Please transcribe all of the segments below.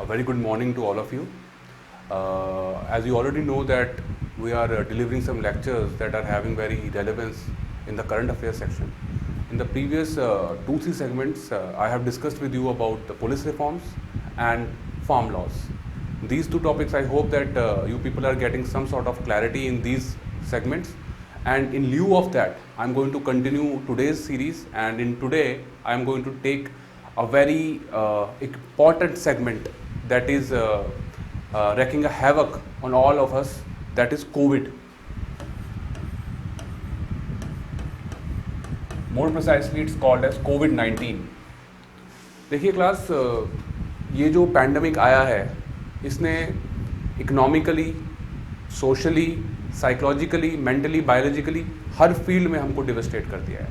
A very good morning to all of you. As you already know that we are delivering some lectures that are having very relevance in the current affairs section. In the previous 2-3 segments, I have discussed with you about the police reforms and farm laws. These two topics, I hope that you people are getting some sort of clarity in these segments. And in lieu of that, I'm going to continue today's series, and in today, I'm going to take a very important segment that is wreaking a havoc on all of us, that is COVID. More precisely, it's called as COVID-19. देखिए class, ये जो pandemic आया है, इसने economically, socially, psychologically, mentally, biologically हर field में हमको डिवास्टेट कर दिया है।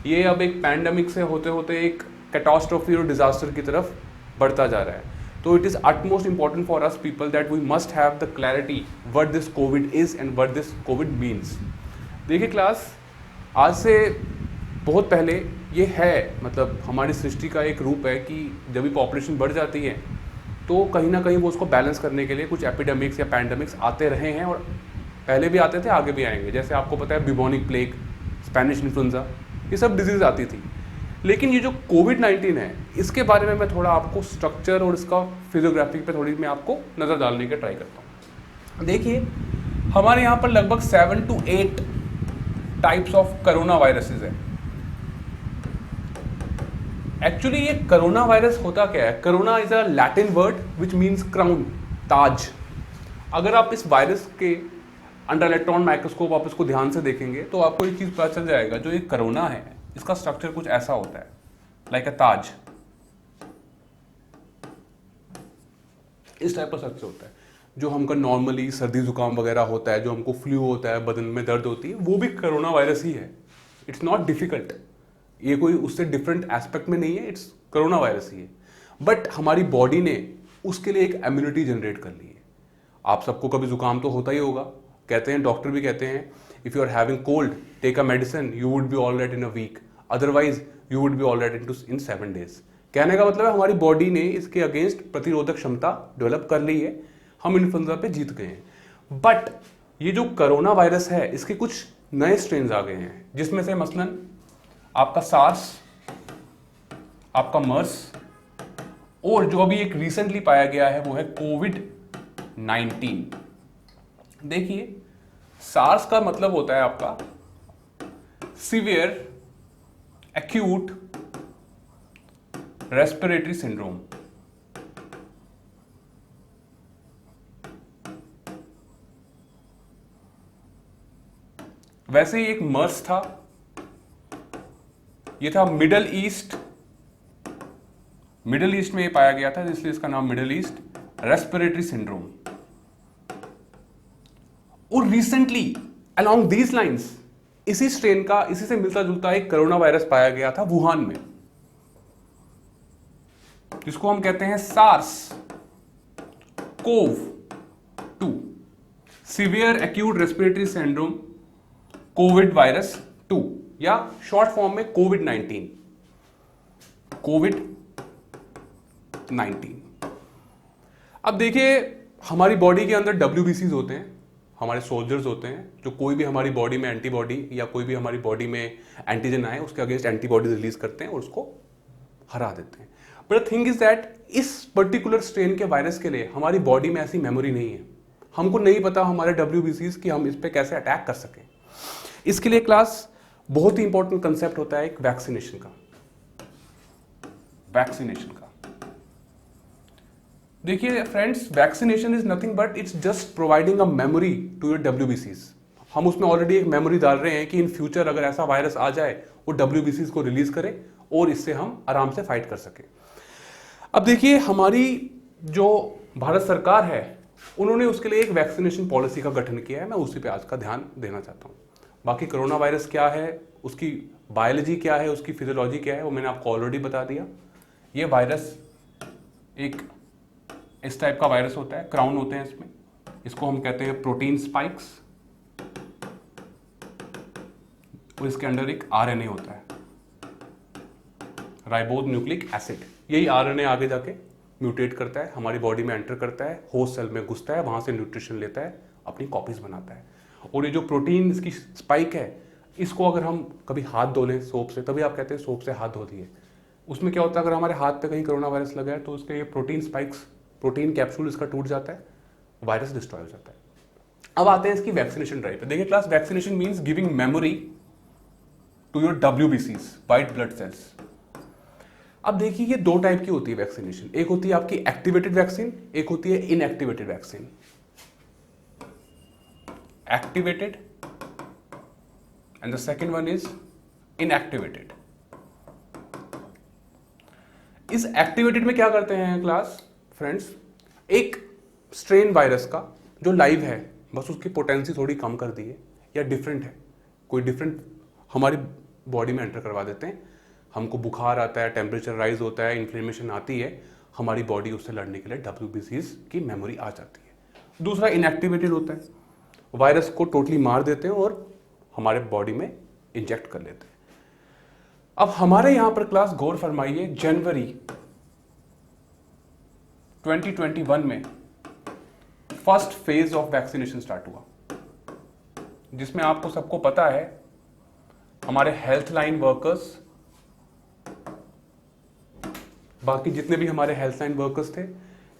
ये अब एक पैंडमिक से होते होते एक कैटास्ट्रोफी और डिजास्टर की तरफ बढ़ता जा रहा है। तो it is utmost important for us people that we must have the clarity what this COVID is and what this COVID means. देखिए क्लास, आज से बहुत पहले ये है, मतलब हमारी सृष्टि का एक रूप है कि जब भी पॉपुलेशन बढ़ जाती है तो कहीं ना कहीं वो उसको बैलेंस करने के लिए कुछ एपिडेमिक्स या पैंडमिक्स आते रहे हैं, और पहले भी आते थे, आगे भी आएंगे। जैसे आपको पता है ब्यूबोनिक प्लेग, स्पेनिश इन्फ्लुएंजा, ये सब डिजीज़ आती थी। लेकिन ये जो कोविड-19 है, इसके बारे में मैं थोड़ा आपको स्ट्रक्चर और इसका फिजियोग्राफी पे थोड़ी मैं आपको नज़र डालने का ट्राई करता हूँ। देखिए, हमारे यहाँ पर लगभग 7 to 8 types of corona viruses है। एक्चुअली ये कोरोना वायरस होता क्या है? Corona is a Latin word which means crown, ताज। अगर आप इस वायरस के अंडर इलेक्ट्रॉन माइक्रोस्कोप आप इसको ध्यान से देखेंगे तो आपको एक चीज़ पता चल जाएगा, जो ये कोरोना है इसका स्ट्रक्चर कुछ ऐसा होता है, लाइक अ ताज। इस टाइप का स्ट्रक्चर होता है। जो हमका नॉर्मली सर्दी जुकाम वगैरह होता है, जो हमको फ्लू होता है, बदन में दर्द होती है, वो भी कोरोना वायरस ही है। इट्स नॉट डिफिकल्ट, ये कोई उससे डिफरेंट एस्पेक्ट में नहीं है, इट्स कोरोना वायरस ही है। बट हमारी बॉडी ने उसके लिए एक इम्यूनिटी जनरेट कर ली है। आप सबको कभी जुकाम तो होता ही होगा, कहते हैं, डॉक्टर भी कहते हैं, if you are having cold take a medicine, you would be all right in a week, otherwise you would be all right in 7 days। कहने का मतलब है हमारी बॉडी ने इसके अगेंस्ट प्रतिरोधक क्षमता डेवलप कर ली है, हम इन्फ्लुएंजा पे जीत गए हैं। बट ये जो कोरोना वायरस है, इसके कुछ नए स्ट्रेन आ गए हैं, जिसमें से मसलन आपका सार्स, आपका मर्स, और जो अभी एक रिसेंटली पाया गया है वो है कोविड-19। देखिए, सार्स का मतलब होता है आपका सीवियर एक्यूट रेस्पिरेटरी सिंड्रोम। वैसे ही एक मर्स था, ये था मिडल ईस्ट में ये पाया गया था, इसलिए इसका नाम मिडल ईस्ट रेस्पिरेटरी सिंड्रोम। और रिसेंटली अलोंग दीज लाइंस इसी स्ट्रेन का, इसी से मिलता जुलता एक कोरोना वायरस पाया गया था वुहान में, जिसको हम कहते हैं SARS CoV 2, severe acute respiratory syndrome covid virus 2, या शॉर्ट फॉर्म में कोविड-19। अब देखिए, हमारी बॉडी के अंदर WBCs होते हैं, हमारे सोल्जर्स होते हैं, जो कोई भी हमारी बॉडी में एंटीबॉडी या कोई भी हमारी बॉडी में एंटीजन आए उसके अगेंस्ट एंटीबॉडी रिलीज करते हैं और उसको हरा देते हैं। But the thing is that इस पर्टिकुलर स्ट्रेन के वायरस के लिए हमारी बॉडी में ऐसी मेमोरी नहीं है। हमको नहीं पता हमारे WBCs कि हम इस पर कैसे अटैक कर सकें। इसके लिए क्लास बहुत ही इंपॉर्टेंट कंसेप्ट होता है एक वैक्सीनेशन का। देखिए friends, vaccination is nothing but it's just providing a memory to your WBCs। हम उसमें ऑलरेडी एक मेमोरी डाल रहे हैं कि इन फ्यूचर अगर ऐसा वायरस आ जाए वो WBCs को रिलीज करे और इससे हम आराम से फाइट कर सके। अब देखिए, हमारी जो भारत सरकार है, उन्होंने उसके लिए एक वैक्सीनेशन पॉलिसी का गठन किया है। मैं उसी पे आज का ध्यान देना चाहता हूँ। बाकी कोरोना वायरस क्या है, उसकी बायोलॉजी क्या है, उसकी फिजियोलॉजी क्या है, वो मैंने आपको ऑलरेडी बता दिया। ये वायरस एक इस टाइप का वायरस होता है, क्राउन होते हैं इसमें, इसको हम कहते हैं प्रोटीन स्पाइक्स, और इसके अंदर एक RNA होता है, राइबोज न्यूक्लिक एसिड। यही RNA आगे जाके म्यूटेट करता है, हमारी बॉडी में एंटर करता है, होस्ट सेल में घुसता है, वहाँ से न्यूट्रिशन लेता है, अपनी कॉपीज बनाता है। और ये जो प्रोटीन इसकी स्पाइक है, इसको अगर हम कभी हाथ धो लें सोप से, तभी आप कहते हैं सोप से हाथ धो दिए, उसमें क्या होता है, अगर हमारे हाथ पे कहीं कोरोना वायरस लगा है तो उसके ये प्रोटीन स्पाइक्स, प्रोटीन कैप्सूल इसका टूट जाता है, वायरस डिस्ट्रॉय हो जाता है। अब आते हैं इसकी वैक्सीनेशन ड्राइव पे। देखिए class, vaccination means giving memory to your WBCs, white blood cells. अब देखिए ये दो टाइप की होती है वैक्सीनेशन, एक होती है आपकी एक्टिवेटेड वैक्सीन, एक होती है inactivated vaccine. Activated and the second one is inactivated. इस एक्टिवेटेड में क्या करते हैं क्लास फ्रेंड्स, एक स्ट्रेन वायरस का जो लाइव है, बस उसकी पोटेंसी थोड़ी कम कर दी है या डिफरेंट है, कोई डिफरेंट हमारी बॉडी में एंटर करवा देते हैं, हमको बुखार आता है, टेम्परेचर राइज होता है, इन्फ्लेमेशन आती है, हमारी बॉडी उससे लड़ने के लिए WBCs की मेमोरी आ जाती है। दूसरा इनएक्टिवेटेड होता है, वायरस को टोटली मार देते हैं और हमारे बॉडी में इंजेक्ट कर लेते हैं। अब हमारे यहां पर क्लास गौर फरमाइए, जनवरी 2021 में first phase of vaccination start हुआ, जिसमें आपको सबको पता है हमारे हेल्थ लाइन वर्कर्स, बाकी जितने भी हमारे हेल्थ लाइन वर्कर्स थे,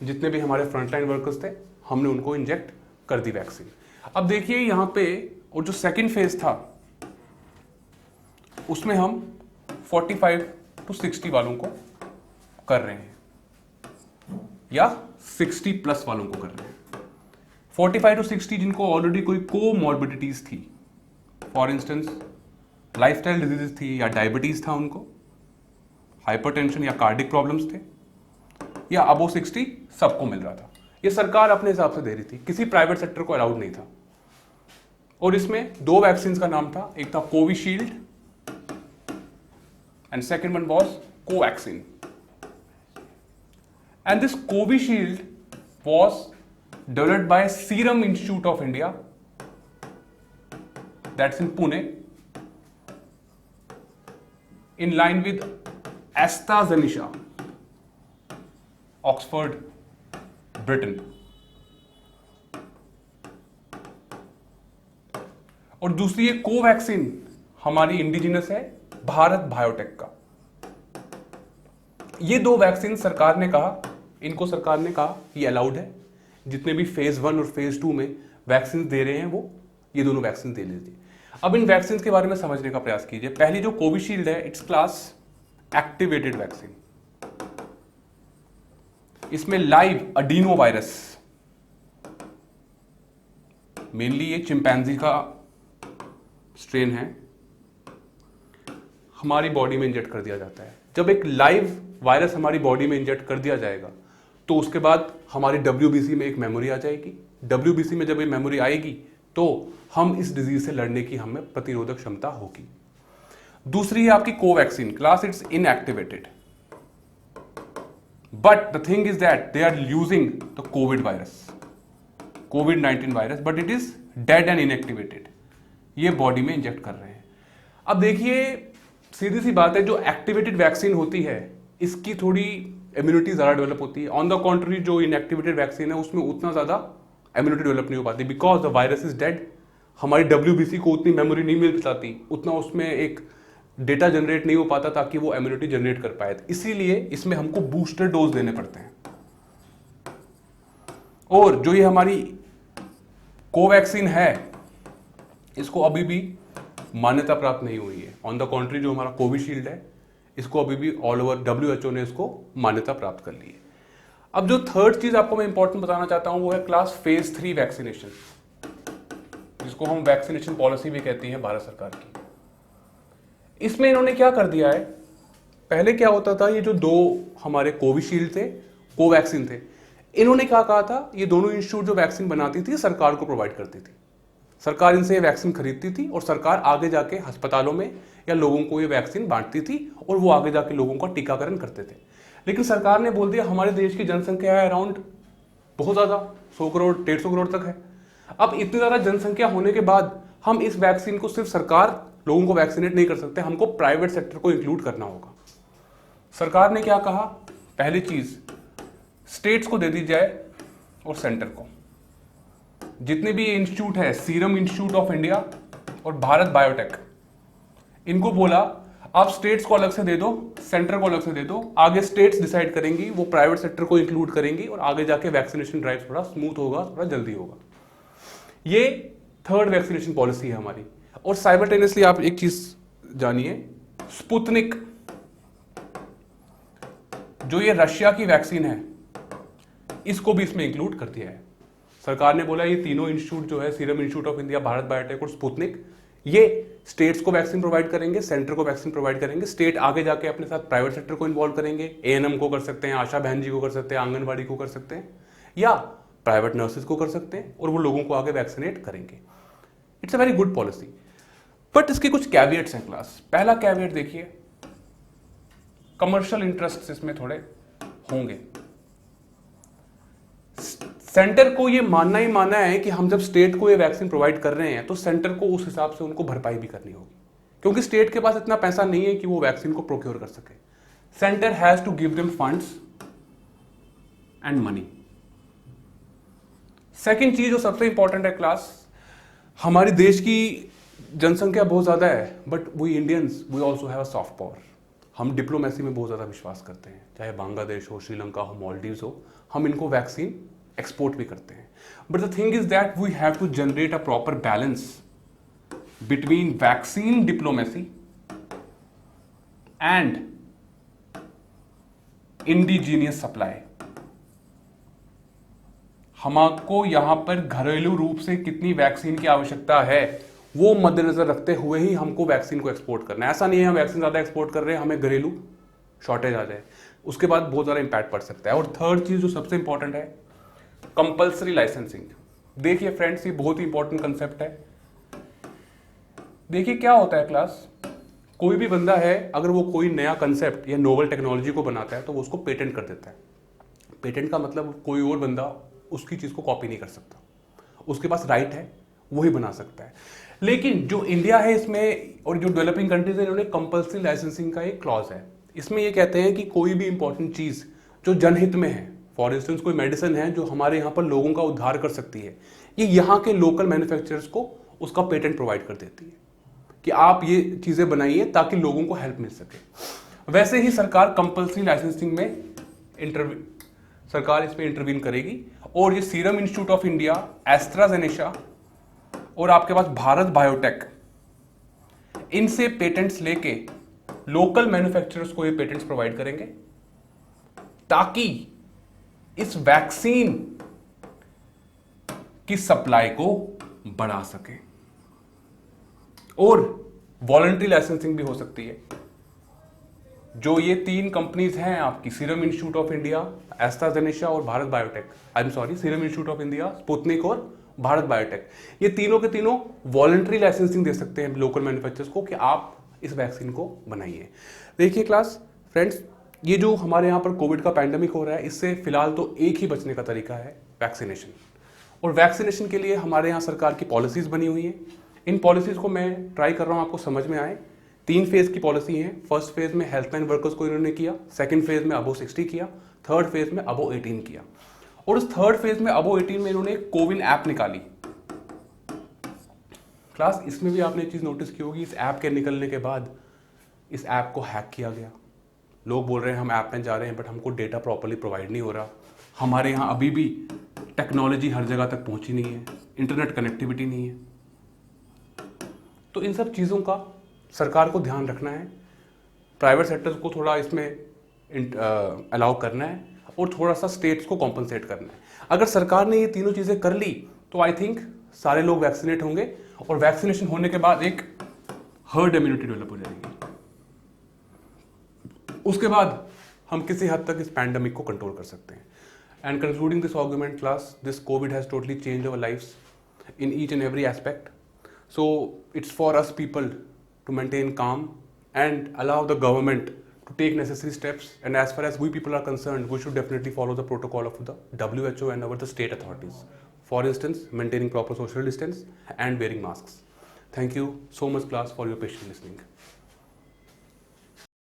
जितने भी हमारे फ्रंट लाइन वर्कर्स थे, हमने उनको इंजेक्ट कर दी वैक्सीन। अब देखिए यहां पे, और जो सेकंड फेज था उसमें हम 45 to 60 वालों को कर रहे हैं या 60 प्लस वालों को कर रहे हैं। 45 to 60 जिनको ऑलरेडी कोई कोमॉर्बिडिटीज थी, फॉर इंस्टेंस लाइफस्टाइल डिजीजेस थी या डायबिटीज था उनको, हाइपरटेंशन या कार्डिक प्रॉब्लम्स थे, या अबो 60 सबको मिल रहा था। ये सरकार अपने हिसाब से दे रही थी, किसी प्राइवेट सेक्टर को अलाउड नहीं था। और इसमें दो वैक्सीन का नाम था, एक था Covishield and second one was Covaxin. And this Covishield was developed by serum Institute of India, that's in Pune, in line with AstraZeneca, Oxford, Britain. और दूसरी है कोवैक्सीन, हमारी इंडिजिनस है भारत बायोटेक का। ये दो वैक्सीन सरकार ने कहा, इनको सरकार ने कहा ये अलाउड है, जितने भी फेज 1 और फेज 2 में वैक्सीन दे रहे हैं वो ये दोनों वैक्सीन दे लीजिए। अब इन वैक्सीन के बारे में समझने का प्रयास कीजिए। पहली जो कोविशील्ड है, इट्स क्लास एक्टिवेटेड वैक्सीन। इसमें लाइव अडीनो वायरस, मेनली ये चिंपैंजी का स्ट्रेन है, हमारी बॉडी में इंजेक्ट कर दिया जाता है। जब एक लाइव वायरस हमारी बॉडी में इंजेक्ट कर दिया जाएगा तो उसके बाद हमारी WBC में एक मेमोरी आ जाएगी। WBC में जब ये मेमोरी आएगी तो हम इस डिजीज से लड़ने की हमें प्रतिरोधक क्षमता होगी। दूसरी है आपकी Covaxin, class it's inactivated, but the thing is that they are using the covid virus, कोविड-19 virus, but it is dead and inactivated. ये बॉडी में इंजेक्ट कर रहे हैं। अब देखिए सीधी सी बात है, जो एक्टिवेटेड वैक्सीन होती है इसकी थोड़ी इम्यूनिटी ज्यादा डेवलप होती है। ऑन द कॉन्ट्री जो इनएक्टिवेटेड वैक्सीन है उसमें उतना ज्यादा इम्यूनिटी डेवलप नहीं हो पाती, because the virus is dead. हमारी WBC को उतनी मेमोरी नहीं मिल पाती, उतना उसमें एक डेटा जनरेट नहीं हो पाता ताकि वो इम्यूनिटी जनरेट कर पाए। इसीलिए इसमें हमको बूस्टर डोज देने पड़ते हैं। और जो ये हमारी कोवैक्सीन है इसको अभी भी मान्यता प्राप्त नहीं हुई है। ऑन द कॉन्ट्री जो हमारा कोविशील्ड है इसको अभी भी ऑल ओवर WHO ने इसको मान्यता प्राप्त कर ली है। अब जो थर्ड चीज आपको मैं इंपॉर्टेंट बताना चाहता हूं वो है क्लास फेज 3 वैक्सीनेशन, जिसको हम वैक्सीनेशन पॉलिसी भी कहती है भारत सरकार की। इसमें इन्होंने क्या कर दिया है, पहले क्या होता था, ये जो दो हमारे कोविशील्ड थे, कोवैक्सीन थे, इन्होंने क्या कहा था, ये दोनों इंस्टीट्यूट जो वैक्सीन बनाती थी सरकार को प्रोवाइड करती थी। सरकार इनसे ये वैक्सीन खरीदती थी और सरकार आगे जाके अस्पतालों में या लोगों को ये वैक्सीन बांटती थी और वो आगे जाके लोगों का टीकाकरण करते थे। लेकिन सरकार ने बोल दिया हमारे देश की जनसंख्या है अराउंड बहुत ज़्यादा, 100 करोड़ 150 करोड़ तक है। अब इतनी ज़्यादा जनसंख्या होने के बाद हम इस वैक्सीन को सिर्फ सरकार लोगों को वैक्सीनेट नहीं कर सकते, हमको प्राइवेट सेक्टर को इंक्लूड करना होगा। सरकार ने क्या कहा, पहली चीज स्टेट्स को दे दी जाए और सेंटर को। जितने भी इंस्टीट्यूट है, सीरम इंस्टीट्यूट ऑफ इंडिया और भारत बायोटेक, इनको बोला आप स्टेट्स को अलग से दे दो, सेंटर को अलग से दे दो। आगे स्टेट्स डिसाइड करेंगी, वो प्राइवेट सेक्टर को इंक्लूड करेंगी और आगे जाके वैक्सीनेशन ड्राइव थोड़ा स्मूथ होगा, थोड़ा जल्दी होगा। ये थर्ड वैक्सीनेशन पॉलिसी है हमारी। और साइमल्टेनियसली आप एक चीज जानिए, स्पुतनिक जो ये रशिया की वैक्सीन है, इसको भी इसमें इंक्लूड कर दिया है। सरकार ने बोला ये तीनों इंस्टीट्यूट जो है, serum Institute of India, Bharat biotech और स्पुतनिक, ये स्टेट्स को वैक्सीन प्रोवाइड करेंगे, सेंटर को वैक्सीन प्रोवाइड करेंगे। स्टेट आगे जाके अपने साथ प्राइवेट सेक्टर को इन्वॉल्व करेंगे, एएनएम को कर सकते हैं, आशा बहन जी को कर सकते हैं, आंगनबाड़ी को कर सकते हैं, या प्राइवेट नर्सेज को कर सकते हैं, और वो लोगों को आगे वैक्सीनेट करेंगे। It's a very good policy, but इसके कुछ कैविएट्स हैं क्लास। पहला कैविएट देखिए, कमर्शियल इंटरेस्ट इसमें थोड़े होंगे। सेंटर को ये मानना ही मानना है कि हम जब स्टेट को ये वैक्सीन प्रोवाइड कर रहे हैं तो सेंटर को उस हिसाब से उनको भरपाई भी करनी होगी, क्योंकि स्टेट के पास इतना पैसा नहीं है कि वो वैक्सीन को प्रोक्योर कर सके। Centre has to give them funds and money. Second चीज जो सबसे इंपॉर्टेंट है क्लास, हमारी देश की जनसंख्या बहुत ज्यादा है, but we Indians we also have a soft power. हम डिप्लोमेसी में बहुत ज्यादा विश्वास करते हैं, चाहे बांग्लादेश हो, श्रीलंका हो, मालदीव्स हो, हम इनको वैक्सीन एक्सपोर्ट भी करते हैं। But the thing is that we have to generate a proper balance between vaccine diplomacy and indigenous supply. हमको यहां पर घरेलू रूप से कितनी वैक्सीन की आवश्यकता है वो मद्देनजर रखते हुए ही हमको वैक्सीन को एक्सपोर्ट करना है। ऐसा नहीं है हम वैक्सीन ज्यादा एक्सपोर्ट कर रहे हैं, हमें घरेलू शॉर्टेज आ जाए, उसके बाद बहुत ज्यादा इंपैक्ट पड़ सकता है। और थर्ड चीज जो सबसे इंपॉर्टेंट है, कंपल्सरी लाइसेंसिंग। देखिए फ्रेंड्स, ये बहुत ही इंपॉर्टेंट कंसेप्ट है। देखिए क्या होता है क्लास, कोई भी बंदा है अगर वो कोई नया कंसेप्ट या नोवल टेक्नोलॉजी को बनाता है तो वो उसको पेटेंट कर देता है। पेटेंट का मतलब कोई और बंदा उसकी चीज को कॉपी नहीं कर सकता, उसके पास राइट है, वही बना सकता है। लेकिन जो इंडिया है इसमें और जो डेवलपिंग कंट्रीज है, इन्होंने कंपल्सरी लाइसेंसिंग का एक क्लॉज है। इसमें ये कहते हैं कि कोई भी इंपॉर्टेंट चीज जो जनहित में है, फॉर इंस्टेंस कोई मेडिसिन है जो हमारे यहाँ पर लोगों का उद्धार कर सकती है, ये यहाँ के लोकल मैन्युफैक्चरर्स को उसका पेटेंट प्रोवाइड कर देती है कि आप ये चीजें बनाइए ताकि लोगों को हेल्प मिल सके। वैसे ही सरकार कंपल्सरी लाइसेंसिंग में सरकार इसमें इंटरवीन करेगी, और ये serum Institute of India, AstraZeneca और आपके पास भारत बायोटेक, इनसे पेटेंट्स लेके लोकल मैन्युफैक्चरर्स को ये पेटेंट्स प्रोवाइड करेंगे ताकि इस वैक्सीन की सप्लाई को बढ़ा सके। और वॉलंटरी लाइसेंसिंग भी हो सकती है। जो ये तीन कंपनीज हैं आपकी, Serum Institute of India, AstraZeneca और Bharat Biotech, Serum Institute of India, Sputnik और भारत बायोटेक, ये तीनों के तीनों वॉलंटरी लाइसेंसिंग दे सकते हैं लोकल मैन्युफैक्चरर्स को कि आप इस वैक्सीन को बनाइए। देखिए क्लास फ्रेंड्स, ये जो हमारे यहाँ पर कोविड का पैंडेमिक हो रहा है, इससे फिलहाल तो एक ही बचने का तरीका है, वैक्सीनेशन। और वैक्सीनेशन के लिए हमारे यहाँ सरकार की पॉलिसीज बनी हुई हैं। इन पॉलिसीज को मैं ट्राई कर रहा हूँ आपको समझ में आए। 3 फेज की पॉलिसी है। फर्स्ट फेज में हेल्थलाइन वर्कर्स को इन्होंने किया, सेकंड फेज में अबो 60 किया, थर्ड फेज में अबो 18 किया। और उस थर्ड फेज में अबो 18 में इन्होंने कोविन ऐप निकाली। क्लास, इसमें भी आपने एक चीज नोटिस की होगी, इस ऐप के निकलने के बाद इस ऐप को हैक किया गया। लोग बोल रहे हैं हम ऐप में जा रहे हैं बट हमको डेटा प्रॉपर्ली प्रोवाइड नहीं हो रहा, हमारे यहाँ अभी भी टेक्नोलॉजी हर जगह तक पहुंची नहीं है, इंटरनेट कनेक्टिविटी नहीं है। तो इन सब चीज़ों का सरकार को ध्यान रखना है, प्राइवेट सेक्टर्स को थोड़ा इसमें अलाउ करना है और थोड़ा सा स्टेट्स को कॉम्पनसेट करना है। अगर सरकार ने ये तीनों चीज़ें कर ली तो आई थिंक सारे लोग वैक्सीनेट होंगे और वैक्सीनेशन होने के बाद एक हर्ड इम्यूनिटी डेवलप हो जाएगी। उसके बाद हम किसी हद तक इस पैंडेमिक को कंट्रोल कर सकते हैं। And concluding this argument class, this covid has totally change our lifes in each and every aspect. So it's for us people to maintain calm and allow the government to take necessary steps. And as far as we people are concerned, we should definitely follow the protocol of the WHO and the state authorities. For instance, maintaining proper social distance and wearing masks. Thank you so much class for your patient listening.